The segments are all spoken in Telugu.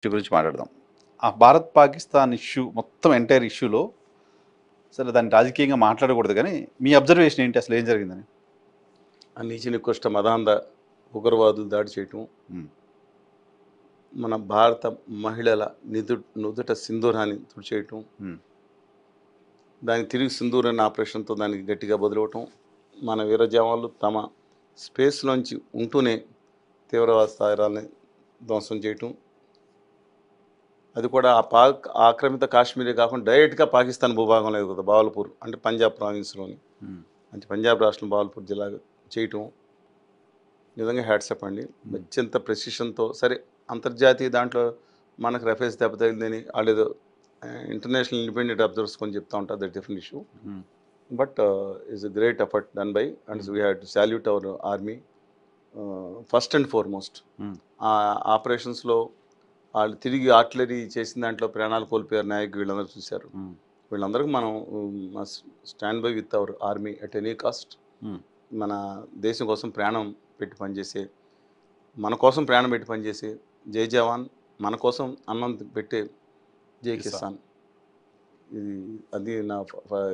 ఇష్యూ గురించి మాట్లాడదాం. ఆ భారత్ పాకిస్తాన్ ఇష్యూ మొత్తం ఎంటైర్ ఇష్యూలో సరే దాన్ని రాజకీయంగా మాట్లాడకూడదు కానీ మీ అబ్జర్వేషన్ ఏంటి, అసలు ఏం జరిగిందని? ఆ నీచ నికృష్ట మదాంధ ఉగ్రవాదులు దాడి చేయటం, ఉమ్, మన భారత మహిళల నుదుట సింధూరాన్ని తుడిచేయటం, ఉమ్, దానికి తిరిగి సింధూరాన్ని ఆపరేషన్తో దానికి గట్టిగా బదులవటం, మన వీర జవాన్లు తమ స్పేస్లోంచి ఉంటూనే తీవ్రవాద స్థాయిరాల్ని ధ్వంసం చేయటం, అది కూడా ఆ ఆక్రమిత కాశ్మీరే కాకుండా డైరెక్ట్గా పాకిస్తాన్ భూభాగం లేదు కదా, బావల్పూర్ అంటే పంజాబ్ ప్రావిన్స్లోని, ఉమ్, అంటే పంజాబ్ రాష్ట్రం బావల్పూర్ జిల్లా చేయటం నిజంగా హ్యాట్సప్ అండి. అత్యంత ప్రెసిషన్తో. సరే, అంతర్జాతీయ దాంట్లో మనకు రఫేల్స్ దెబ్బతగిలిందని వాళ్ళు ఏదో ఇంటర్నేషనల్ ఇండిపెండెంట్ అబ్జర్వర్స్ కొని చెప్తా ఉంటారు, that different issue. Um, but is a great effort done by and we had to salute our army first and foremost. Um, ఆ ఆపరేషన్స్లో వాళ్ళు తిరిగి ఆర్టిలరీ చేసిన దాంట్లో ప్రాణాలు కోల్పోయారు నాయకు, వీళ్ళందరూ చూశారు. ఉమ్, వీళ్ళందరికీ మనం stand by with our army at any cost. Um, మన దేశం కోసం ప్రాణం పెట్టి పనిచేసే, మన కోసం ప్రాణం పెట్టి పనిచేసే జై జవాన్, మన కోసం అన్నం పెట్టే జై కిసాన్. ఇది అది నా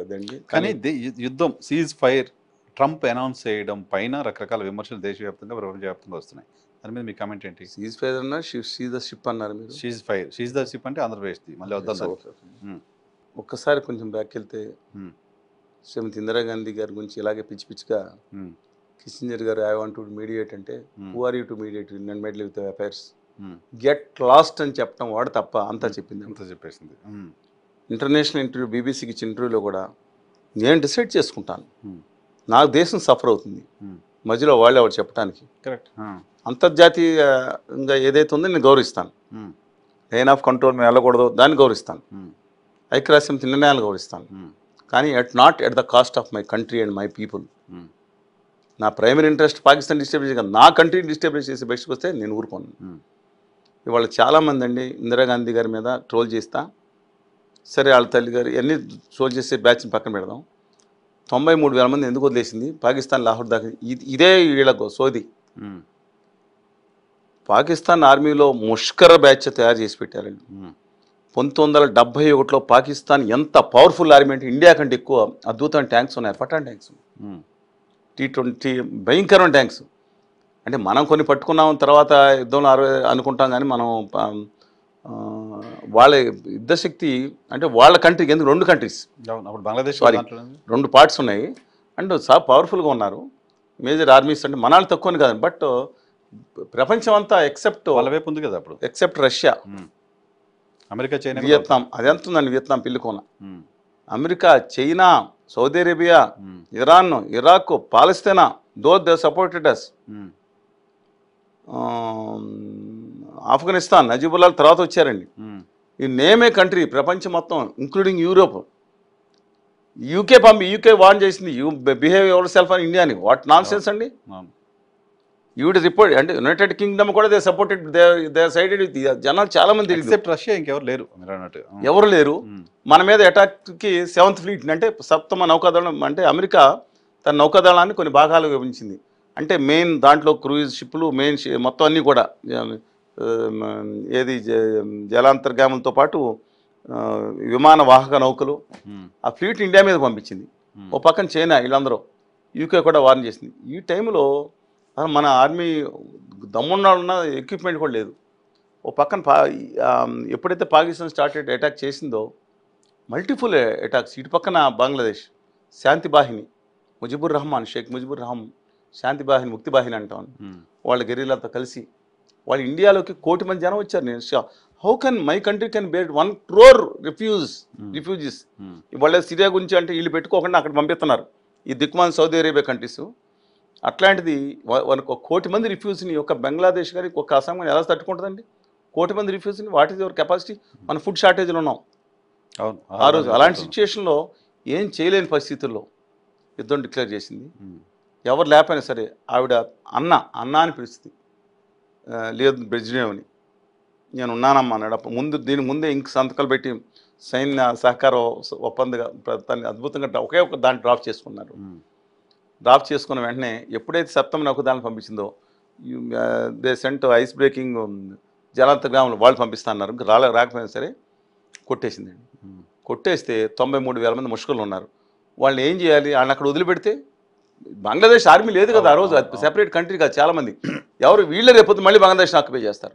ఇదండి. కానీ యుద్ధం సీజ్ ఫైర్ ట్రంప్ అనౌన్స్ చేయడం పైన రకరకాల విమర్శలు దేశవ్యాప్తంగా ప్రపంచవ్యాప్తంగా వస్తున్నాయి. దాని మీద మీ కామెంట్ ఏంటి? సీజ్ ఫైర్ అన్నారు, సీజ్ ద షిప్ అన్నారు మీరు. షీజ్ ద షిప్ అంటే ఆంధ్రప్రదేశ్ది, మళ్ళీ వద్దాం దానికి. ఉమ్, ఒక్కసారి కొంచెం బ్యాక్ వెళ్తే ఉమ్, శ్రీమతి ఇందిరాగాంధీ గారి గురించి ఇలాగే పిచ్చి పిచ్చిగా ఉమ్, కిసింజర్ గారు ఐ వాంట్ టు మీడియేట్ అంటే, who are you to mediate in meddle with affairs, um, get lost అని చెప్పడం వాడు తప్ప అంతా చెప్పింది. అంతా చెప్పేసింది. ఉమ్, ఇంటర్నేషనల్ ఇంటర్వ్యూ బీబీసీకి ఇచ్చిన ఇంటర్వ్యూలో కూడా నేను డిసైడ్ చేసుకుంటాను, ఉమ్, నాకు దేశం సఫర్ అవుతుంది, ఉమ్, మధ్యలో వాళ్ళే వాడు చెప్పడానికి. కరెక్ట్. అంతర్జాతీయంగా ఏదైతే ఉందో నేను గౌరవిస్తాను. ఉమ్, లైన్ ఆఫ్ కంట్రోల్ మేము వెళ్ళకూడదు దాన్ని గౌరవిస్తాను. ఉమ్, ఐక్యరాజ్యసమితి నిర్ణయాలు గౌరవిస్తాను. ఉమ్, కానీ not at the cost of my country and my people. Um, నా ప్రైమరీ ఇంట్రెస్ట్ పాకిస్తాన్ డిస్టర్బెన్స్ కాదు, నా కంట్రీ డిస్టర్బెన్స్ చేసి బయటకు వస్తే నేను ఊరుకోను. ఉమ్, ఇవాళ చాలామంది అండి ఇందిరాగాంధీ గారి మీద ట్రోల్ చేస్తా, సరే వాళ్ళ తల్లి గారు ఎన్ని ట్రోల్ చేసే బ్యాచ్ని పక్కన పెడదాం. 93,000 మంది ఎందుకు వదిలేసింది పాకిస్తాన్ లాహోర్ దాకా? ఇదే వీళ్ళకు సోది. ఉమ్, పాకిస్తాన్ ఆర్మీలో ముష్కర బ్యాచ్ తయారు చేసి పెట్టారండి. ఉమ్, 1971లో పాకిస్తాన్ ఎంత పవర్ఫుల్ ఆర్మీ అంటే ఇండియా కంటే ఎక్కువ అద్భుతమైన ట్యాంక్స్ ఉన్నాయి, పఠాన్ ట్యాంక్స్, ఉమ్, T-20 భయంకరమైన ట్యాంక్స్. అంటే మనం కొన్ని పట్టుకున్నాం తర్వాత యుద్ధంలో అనుకుంటాం, కానీ మనం వాళ్ళ యుద్ధశక్తి అంటే వాళ్ళ కంట్రీకి, ఎందుకు 2 కంట్రీస్, అవును, అప్పుడు బంగ్లాదేశ్ సారీ దాంట్లో 2 పార్ట్స్ ఉన్నాయి అండ్ చాలా పవర్ఫుల్గా ఉన్నారు మేజర్ ఆర్మీస్. అంటే మనాలు తక్కువని కాదు, బట్ ప్రపంచం అంతా వాళ్ళ వైపు ఉంది కదా అప్పుడు. Except Russia, um, America, China, Vietnam, అది ఎంత ఉందండి వియత్నాం పిల్లుకోన, um, America, China, Saudi Arabia, um, Iran, Iraq, Palestine, they supported us. Um, Afghanistan, Najibullah తర్వాత వచ్చారండి. ఉమ్, ఈ నేమే కంట్రీ ప్రపంచం మొత్తం ఇంక్లూడింగ్ యూరోప్, యూకే వార్న్ చేసింది, యూ బిహేవ్ యువర్ సెల్ఫ్ అని ఇండియాని. వాట్ నాన్ సెన్స్ అండి. అవును. యూడి రిపోర్ట్ అంటే యునైటెడ్ కింగ్డమ్ కూడా they supported, they sided with. జనాలు చాలా మంది తెలియదు, ఎక్సెప్ట్ రష్యా ఇంకెవరు లేరు మీరు అన్నట్టు. ఎవరు లేరు. ఉమ్, మన మీద అటాక్కి 7th ఫ్లీట్ అంటే 7వ నౌకాదళం, అంటే అమెరికా తన నౌకాదళాన్ని కొన్ని భాగాలు విభజించింది. అంటే మెయిన్ దాంట్లో క్రూయిజ్ షిప్లు, మెయిన్ మొత్తం అన్నీ కూడా ఏది జలాంతర్గాములతో పాటు విమాన వాహక నౌకలు, ఉమ్, ఆ ఫ్లీట్ ఇండియా మీద పంపించింది. ఉమ్, ఓ పక్కన చైనా, వీళ్ళందరూ, యూకే కూడా వార్న్ చేసింది. ఈ టైంలో మన ఆర్మీ దమ్మున్న ఎక్విప్మెంట్ కూడా లేదు. ఓ పక్కన ఎప్పుడైతే పాకిస్తాన్ స్టార్టెడ్ అటాక్ చేసిందో మల్టిపుల్ అటాక్స్, ఇటు పక్కన బంగ్లాదేశ్ శాంతి బాహిని, ముజిబుర్ రహమాన్, షేక్ ముజిబుర్ రహమాన్ శాంతి బాహిని, ముక్తి బాహిని అంటాను, ఉమ్, వాళ్ళ గెరిలాతో కలిసి వాళ్ళు ఇండియాలోకి 1 కోటి మంది జనం వచ్చారు. నేను how can my country can bear 1 crore refugees. Um, వాళ్ళ సిరియా గురించి అంటే వీళ్ళు పెట్టుకోకుండా అక్కడ పంపిస్తున్నారు ఈ దిక్మాన్ సౌదీ అరేబియా కంట్రీస్. అట్లాంటిది 1 కోటి మంది రిఫ్యూజ్ని ఒక బంగ్లాదేశ్ కానీ ఒక అస్సాం కానీ ఎలా తట్టుకుంటుందండి? 1 కోటి మంది రిఫ్యూజ్ని, వాట్ ఈజ్ యువర్ కెపాసిటీ? మన ఫుడ్ షార్టేజ్లో ఉన్నాం అవును. ఆ రోజు. అలాంటి సిచ్యుయేషన్లో ఏం చేయలేని పరిస్థితుల్లో యుద్ధం డిక్లేర్ చేసింది. ఉమ్, ఎవరు లేకపోయినా సరే ఆవిడ అన్న అని పిలుస్తుంది, లేదు బ్రెజ్నేవ్ని, నేను ఉన్నానమ్మా అన్నాడు. దీని ముందే ఇంక సంతకాలు పెట్టి సైన్య సహకార ఒప్పంద దాన్ని అద్భుతంగా ఒకే ఒక దాన్ని డ్రాప్ చేసుకున్నారు. ఉమ్, డ్రాప్ చేసుకున్న వెంటనే ఎప్పుడైతే 7వ నౌకాదళాన్ని పంపించిందో దే సెంట్ ఐస్ బ్రేకింగ్ జలాంతర్గాములు వాళ్ళు పంపిస్తున్నారు, రాకపోయినా సరే కొట్టేసిందండి. కొట్టేస్తే 93,000 మంది ముష్కరులు ఉన్నారు. వాళ్ళని ఏం చేయాలి? వాళ్ళని అక్కడ వదిలిపెడితే బంగ్లాదేశ్ ఆర్మీ లేదు కదా ఆ రోజు, సెపరేట్ కంట్రీ కాదు చాలామంది. ఎవరు వీళ్ళే రేపొద్దు మళ్ళీ బంగ్లాదేశ్ని ఆక్యుపై చేస్తారు.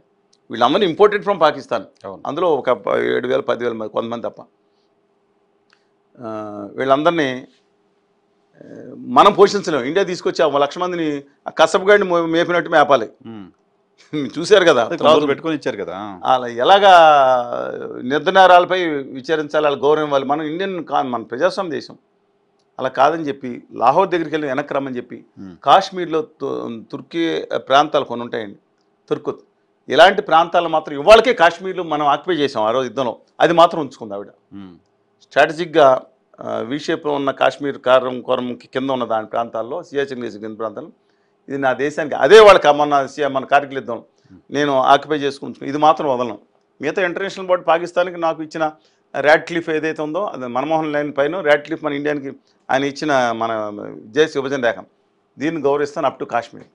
వీళ్ళందరూ ఇంపోర్టెడ్ ఫ్రమ్ పాకిస్తాన్. అందులో ఒక 7,000 10,000 మంది కొంతమంది తప్ప. వీళ్ళందరినీ మనం పోషించలేము. ఇండియా తీసుకొచ్చి 1,00,000 మందిని కసబగాడిని మేపినట్టు మేపాలి. చూశారు కదా, పెట్టుకొని ఇచ్చారు కదా. అలా ఎలాగా నిర్ధారాలపై విచారించాలి, వాళ్ళ గౌరవం ఇవ్వాలి. మనం ఇండియన్ మన ప్రజాస్వామ్య దేశం. అలా కాదని చెప్పి లాహోర్ దగ్గరికి వెళ్ళి వెనక్కి రమ్మని చెప్పి కాశ్మీర్లో తుర్కీ ప్రాంతాలు కొన్ని ఉంటాయండి, తుర్కుత్, ఇలాంటి ప్రాంతాలు మాత్రం ఇవాళకే కాశ్మీర్లో మనం ఆక్యుపై చేసాం ఆ రోజు యుద్ధంలో. అది మాత్రం ఉంచుకుంది ఆవిడ. స్ట్రాటజిక్గా వీషేప్లో ఉన్న కాశ్మీర్ కోరం కింద ఉన్న దాని ప్రాంతాల్లో, సియాచిన్ కింద ప్రాంతాల్లో, ఇది నా దేశానికి, అదే వాళ్ళకి మన కార్గిల్ యుద్ధం నేను ఆక్యుపై చేసుకుంటున్నాను, ఇది మాత్రం వదలను. మిగతా ఇంటర్నేషనల్ బోర్డు పాకిస్తాన్కి నాకు ఇచ్చిన ర్యాడ్క్లిఫ్ ఏదైతే ఉందో, అది మన్మోహన్ లైన్ పైన ర్యాడ్క్లిఫ్ మన ఇండియానికి ఆయన ఇచ్చిన మన విదేశీ విభజన రేఖ, దీన్ని గౌరవిస్తాను అప్ టు కాశ్మీర్.